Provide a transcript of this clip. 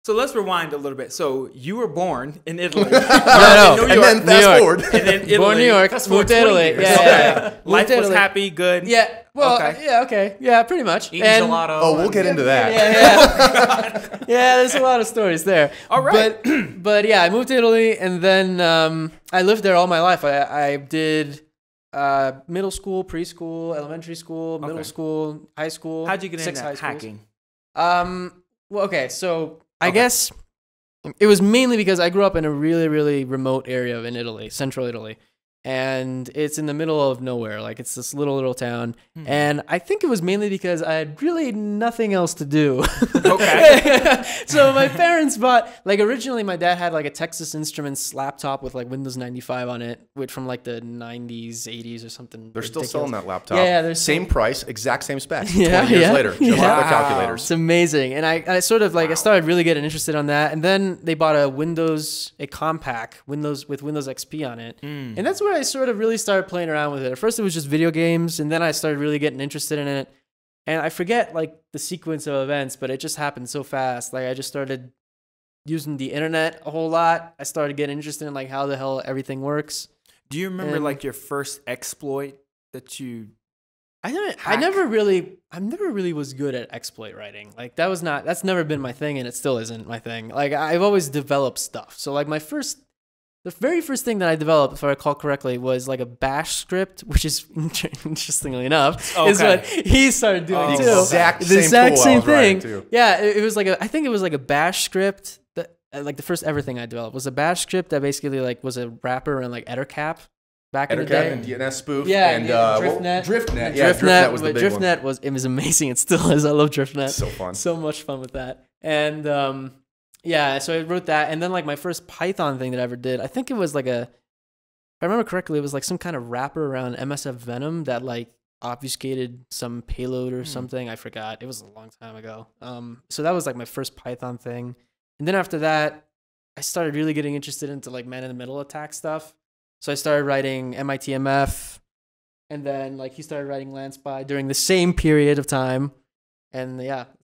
So let's rewind a little bit. So you were born in Italy. No, New and York. then fast forward. And then Italy. Born in New York, moved to Italy. Yeah. Life was happy, good. Yeah. Well, Okay. yeah, okay. Yeah, pretty much. Eating gelato. Oh, we'll get into that. Yeah. Yeah, there's a lot of stories there. All right. But yeah, I moved to Italy, and then I lived there all my life. I did middle school, preschool, elementary school, middle school, high school. How'd you get 6 into high schools. hacking? Well, okay, so I guess it was mainly because I grew up in a really, really remote area in Italy, central Italy. And it's in the middle of nowhere. Like, it's this little town. And I think it was mainly because I had really nothing else to do. Okay. So my parents bought, like, originally my dad had like a Texas Instruments laptop with like Windows 95 on it, which from like the 90s, 80s or something. They're still ridiculous. selling that laptop. Yeah, they're same price, exact same specs. Yeah, 20 years yeah. later, just Yeah. like the It's calculators. amazing. And I sort of like, I started really getting interested on that. And then they bought a compact Windows with Windows XP on it. And that's where I sort of really started playing around with it. At first it was just video games, and then I started really getting interested in it. And I forget like the sequence of events, but it just happened so fast. Like I just started using the internet a whole lot. I started getting interested in like how the hell everything works. Do you remember like your first exploit that you I never really was good at exploit writing. Like that's never been my thing, and it still isn't my thing. Like I've always developed stuff. So like the very first thing that I developed, if I recall correctly, was like a bash script, which is interestingly enough, is what he started doing too. The exact same thing. Yeah, it was like I think it was like a bash script that like the first ever thing I developed was a bash script that basically like was a wrapper around like Ettercap. Back in the day, and DNS spoof, yeah, and DriftNet. DriftNet, yeah, DriftNet was the big one. DriftNet was amazing. It still is. I love DriftNet. So fun, so much fun with that. And yeah, so I wrote that, and then like my first Python thing that I ever did, I think it was like if I remember correctly, it was like some kind of wrapper around MSF Venom that like obfuscated some payload or something. I forgot. It was a long time ago. So that was like my first Python thing, and then after that, I started really getting interested into like man-in-the-middle attack stuff. So I started writing MITMF, and then like he started writing LANSpy during the same period of time, and yeah,